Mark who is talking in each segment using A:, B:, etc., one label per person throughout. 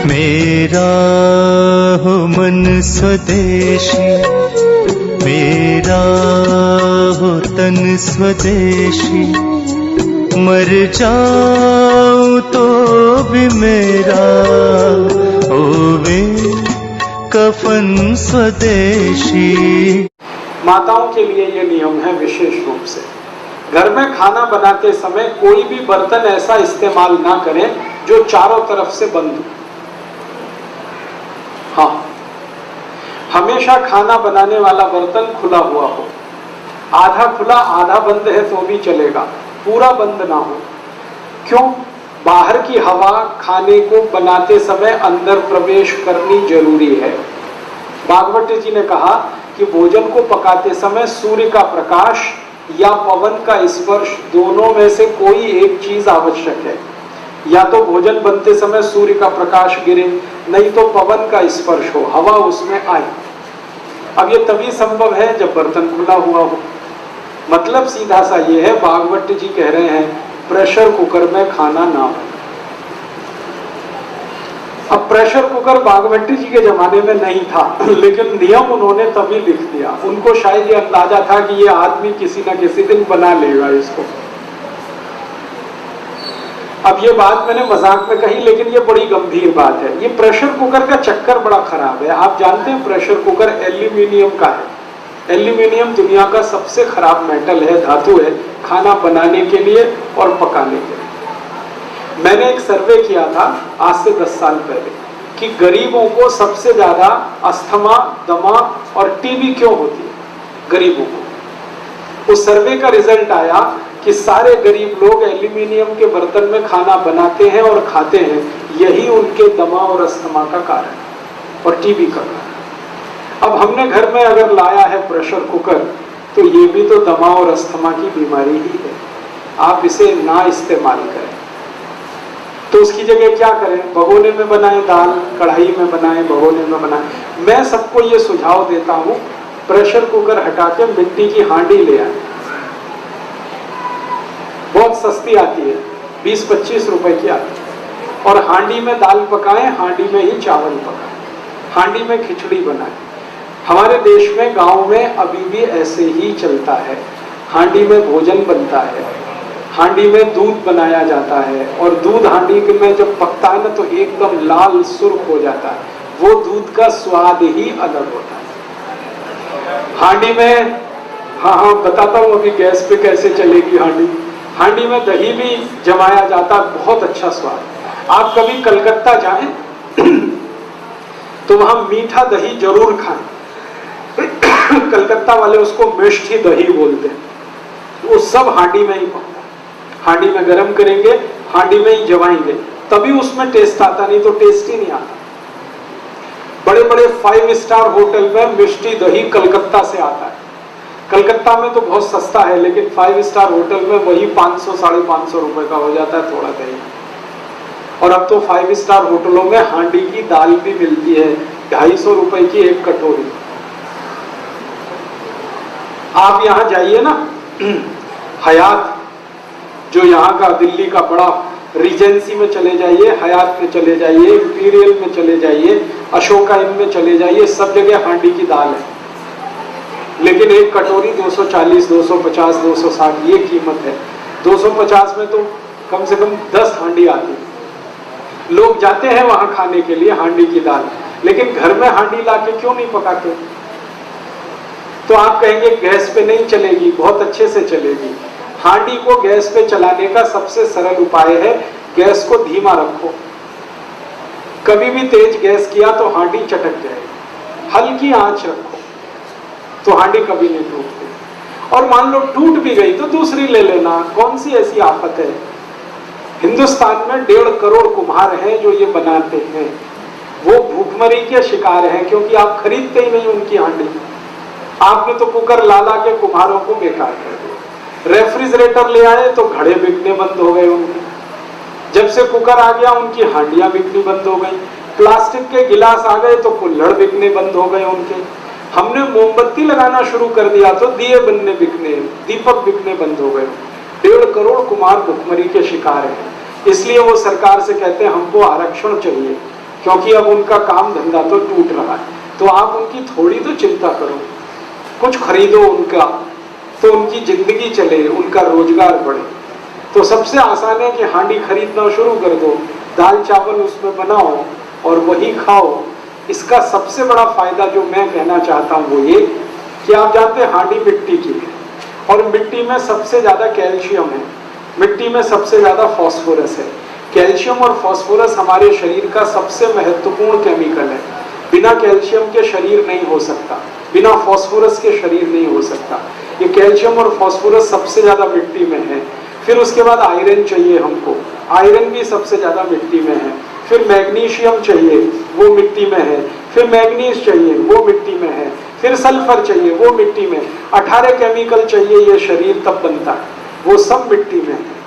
A: मेरा हो मन स्वदेशी, मेरा हो तन स्वदेशी, मर जाऊं तो भी मेरा होवे कफन स्वदेशी।
B: माताओं के लिए ये नियम है विशेष रूप से, घर में खाना बनाते समय कोई भी बर्तन ऐसा इस्तेमाल ना करें जो चारों तरफ से बंद हो। हाँ, हमेशा खाना बनाने वाला बर्तन खुला हुआ हो, आधा खुला आधा बंद है तो भी चलेगा, पूरा बंद ना हो। क्यों? बाहर की हवा खाने को बनाते समय अंदर प्रवेश करनी जरूरी है। भागवत जी ने कहा कि भोजन को पकाते समय सूर्य का प्रकाश या पवन का स्पर्श, दोनों में से कोई एक चीज आवश्यक है। या तो भोजन बनते समय सूर्य का प्रकाश गिरे, नहीं तो पवन का स्पर्श हो, हवा उसमें आए। अब ये तभी संभव है जब बर्तन खुला हुआ हो। मतलब सीधा सा ये है, भागवत जी कह रहे हैं प्रेशर कुकर में खाना ना हो। अब प्रेशर कुकर भागवत जी के जमाने में नहीं था, लेकिन नियम उन्होंने तभी लिख दिया। उनको शायद ये अंदाजा था कि ये आदमी किसी न किसी दिन बना लेगा इसको। अब ये बात मैंने मजाक में कही, लेकिन ये बड़ी गंभीर बात है। ये प्रेशर कुकर का चक्कर बड़ा खराब है। आप जानते हैं प्रेशर कुकर एल्यूमिनियम का है। एल्यूमिनियम दुनिया का सबसे खराब मेटल है, धातु है, खाना बनाने के लिए और पकाने के लिए। मैंने एक सर्वे किया था आज से 10 साल पहले कि गरीबों को सबसे ज्यादा अस्थमा, दमा और टीबी क्यों होती है गरीबों को। उस सर्वे का रिजल्ट आया कि सारे गरीब लोग एल्यूमिनियम के बर्तन में खाना बनाते हैं और खाते हैं, यही उनके दमा और अस्थमा का कारण और टीबी का कारण। अब हमने घर में अगर लाया है प्रेशर कुकर, तो ये भी तो दमा और अस्थमा की बीमारी ही है। आप इसे ना इस्तेमाल करें। तो उसकी जगह क्या करें? भगोने में बनाएं दाल, कढ़ाई में बनाएं, भगोने में बनाएं। मैं सबको ये सुझाव देता हूं, प्रेशर कुकर हटा के मिट्टी की हांडी ले आए। बहुत सस्ती आती है, 20-25 रुपए की आती है। और हांडी में दाल पकाएं, हांडी में ही चावल पकाएं, हांडी में खिचड़ी बनाएं। हमारे देश में गांव में अभी भी ऐसे ही चलता है। हांडी में भोजन बनता है, हांडी में दूध बनाया जाता है, और दूध हांडी में जब पकता है ना तो एकदम लाल सुर्ख हो जाता है। वो दूध का स्वाद ही अलग होता है। हांडी में, हाँ बताता हूँ अभी गैस पे कैसे चलेगी हांडी। हांडी में दही भी जमाया जाता है, बहुत अच्छा स्वाद। आप कभी कलकत्ता जाएं तो वहां मीठा दही जरूर खाएं। कलकत्ता वाले उसको मिष्टी दही बोलते हैं। वो सब हांडी में ही पकता है। हांडी में गरम करेंगे, हांडी में ही जमाएंगे, तभी उसमें टेस्ट आता, नहीं तो टेस्ट ही नहीं आता। बड़े बड़े 5 स्टार होटल में मिष्टी दही कलकत्ता से आता है। कलकत्ता में तो बहुत सस्ता है, लेकिन 5 स्टार होटल में वही 500-550 रुपए का हो जाता है थोड़ा दही। और अब तो 5 स्टार होटलों में हांडी की दाल भी मिलती है, 250 रुपए की एक कटोरी। आप यहाँ जाइए ना, हयात जो यहाँ का दिल्ली का बड़ा रीजेंसी में चले जाइए, हयात में चले जाइए, इंपीरियल में चले जाइए, अशोका इन में चले जाइए, सब जगह हांडी की दाल है। लेकिन एक कटोरी 240, 250, 260 ये कीमत है। 250 में तो कम से कम 10 हांडी आती है। लोग जाते हैं वहां खाने के लिए हांडी की दाल, लेकिन घर में हांडी लाके क्यों नहीं पकाते? तो आप कहेंगे गैस पे नहीं चलेगी, बहुत अच्छे से चलेगी। हांडी को गैस पे चलाने का सबसे सरल उपाय है, गैस को धीमा रखो। कभी भी तेज गैस किया तो हांडी चटक जाएगी। हल्की आंच रखो तो हांडी कभी नहीं टूटती। और मान लो टूट भी गई तो दूसरी ले लेना, कौन सी ऐसी आफत है। हिंदुस्तान में 1.5 करोड़ कुम्हार हैं जो ये बनाते हैं। वो भूखमरी के शिकार हैं, क्योंकि आप खरीदते ही नहीं उनकी हांडी। आपने तो कुकर ला के कुम्हारों को बेकार कर दिया। रेफ्रिजरेटर ले आए तो घड़े बिकने बंद हो गए उनके। जब से कुकर आ गया उनकी हांडियां बिकनी बंद हो गई। प्लास्टिक के गिलास आ गए तो कुल्हड़ बिकने बंद हो गए उनके। हमने मोमबत्ती लगाना शुरू कर दिया तो दिए बनने बिकने, दीपक बिकने बंद हो गए। 1.5 करोड़ कुम्हार भुखमरी के शिकार हैं। इसलिए वो सरकार से कहते हैं हमको आरक्षण चाहिए, क्योंकि अब उनका काम धंधा तो टूट रहा है। तो आप उनकी थोड़ी तो चिंता करो, कुछ खरीदो उनका, तो उनकी जिंदगी चले, उनका रोजगार बढ़े। तो सबसे आसान है कि हांडी खरीदना शुरू कर दो, दाल चावल उसमें बनाओ और वही खाओ। इसका सबसे बड़ा फायदा जो मैं कहना चाहता हूँ वो ये कि आप जानते हैं हांडी मिट्टी की है और मिट्टी में सबसे ज्यादा कैल्शियम है, मिट्टी में सबसे ज्यादा फास्फोरस है। कैल्शियम और फास्फोरस हमारे शरीर का सबसे महत्वपूर्ण केमिकल है। बिना कैल्शियम के शरीर नहीं हो सकता, बिना फास्फोरस के शरीर नहीं हो सकता। ये कैल्शियम और फास्फोरस सबसे ज्यादा मिट्टी में है। फिर उसके बाद आयरन चाहिए हमको, आयरन भी सबसे ज्यादा मिट्टी में है। फिर मैग्नीशियम चाहिए, वो मिट्टी में है। फिर मैग्नीज चाहिए, वो मिट्टी में है। फिर सल्फर चाहिए, वो मिट्टी में। 18 केमिकल चाहिए, ये शरीर तब बनता है, वो सब मिट्टी में है।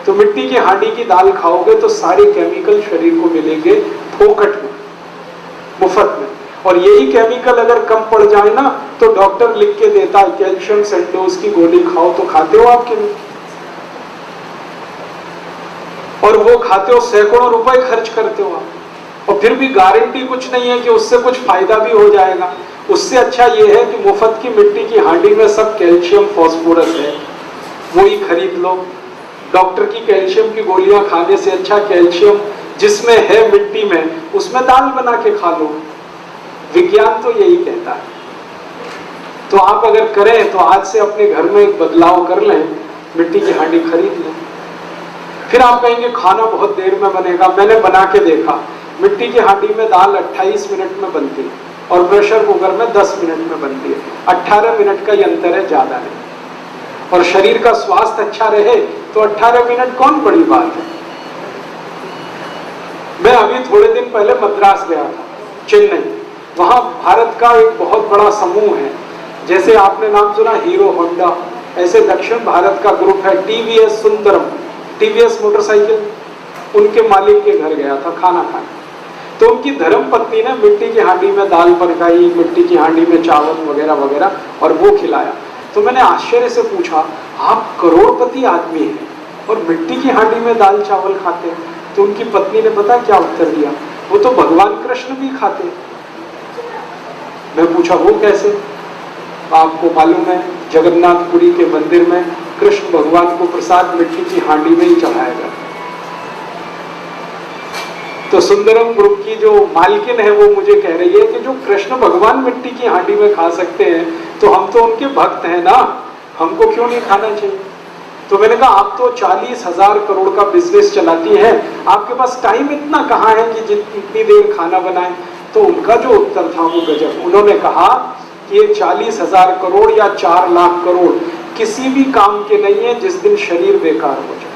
B: तो मिट्टी की हांडी की दाल खाओगे तो सारे केमिकल शरीर को मिलेंगे फोकट में, मुफ्त में। और यही केमिकल अगर कम पड़ जाए ना तो डॉक्टर लिख के देता है कैल्शियम सेंडोज की गोली खाओ, तो खाते हो आपके लिए, और वो खाते हो, सैकड़ों रुपए खर्च करते हो आप, और फिर भी गारंटी कुछ नहीं है कि उससे कुछ फायदा भी हो जाएगा। उससे अच्छा ये है कि मुफ्त की मिट्टी की हांडी में सब कैल्शियम फास्फोरस है, वही खरीद लो। डॉक्टर की कैल्शियम की गोलियां खाने से अच्छा कैल्शियम जिसमें है मिट्टी में, उसमें दाल बना के खा लो। विज्ञान तो यही कहता है। तो आप अगर करें तो आज से अपने घर में एक बदलाव कर लें, मिट्टी की हांडी खरीद लें। फिर आप कहेंगे खाना बहुत देर में बनेगा, मैंने बना के देखा, मिट्टी की हांडी में दाल 28 मिनट में बनती है और प्रेशर कुकर में 10 मिनट में बनती है। 18 मिनट का ये अंतर है, ज्यादा नहीं। और शरीर का स्वास्थ्य अच्छा रहे तो 18 मिनट कौन बड़ी बात है। मैं अभी थोड़े दिन पहले मद्रास गया था, चेन्नई। वहां भारत का एक बहुत बड़ा समूह है, जैसे आपने नाम सुना हीरो होंडा, ऐसे दक्षिण भारत का ग्रुप है टीवीएस सुंदरम, टीवीएस मोटरसाइकिल, उनके मालिक के घर गया था खाना खाने। तो उनकी धर्मपत्नी ने मिट्टी की हांडी में दाल पकाई, मिट्टी की हांडी में चावल वगैरह वगैरह, और वो खिलाया। तो मैंने आश्चर्य से पूछा, आप करोड़पति आदमी हैं और मिट्टी की हांडी में दाल चावल खाते हैं? तो उनकी पत्नी ने पता क्या उत्तर दिया, वो तो भगवान कृष्ण भी खाते। मैं पूछा वो कैसे? आपको मालूम है जगन्नाथपुरी के मंदिर में कृष्ण भगवान को प्रसाद मिट्टी की हांडी में ही चढ़ाया गया। तो सुंदरम ग्रुप की जो मालकिन है वो मुझे कह रही है कि जो कृष्ण भगवान मिट्टी की हांडी में खा सकते हैं तो हम तो उनके भक्त हैं ना, हमको क्यों नहीं खाना चाहिए? तो मैंने कहा आप तो 40,000 करोड़ का बिजनेस चलाती हैं, आपके पास टाइम इतना कहाँ है कि जितनी देर खाना बनाए? तो उनका जो उत्तर था वो गजब। उन्होंने कहा कि ये 40,000 करोड़ या 4 लाख करोड़ किसी भी काम के नहीं है जिस दिन शरीर बेकार हो जाए।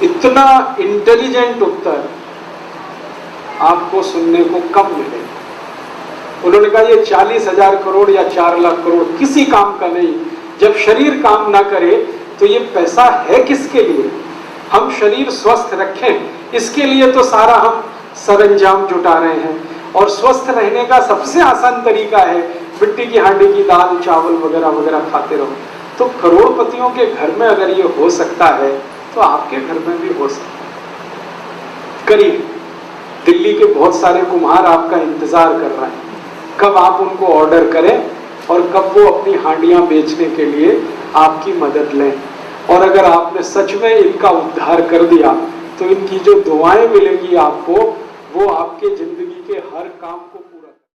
B: इतना इंटेलिजेंट उत्तर आपको सुनने को कम मिलेगा। उन्होंने कहा ये 40,000 करोड़ या 4 लाख करोड़ किसी काम का नहीं। जब शरीर काम ना करे तो ये पैसा है किसके लिए? हम शरीर स्वस्थ रखें इसके लिए तो सारा हम सरंजाम जुटा रहे हैं। और स्वस्थ रहने का सबसे आसान तरीका है मिट्टी की हांडी की दाल चावल वगैरह वगैरह खाते रहो। तो करोड़पतियों के घर में अगर ये हो सकता है तो आपके घर में भी हो सकता है। करीब दिल्ली के बहुत सारे कुम्हार आपका इंतजार कर रहे हैं, कब आप उनको ऑर्डर करें और कब वो अपनी हांडियां बेचने के लिए आपकी मदद लें। और अगर आपने सच में इनका उद्धार कर दिया तो इनकी जो दुआएं मिलेंगी आपको, वो आपके जिंदगी के हर काम को पूरा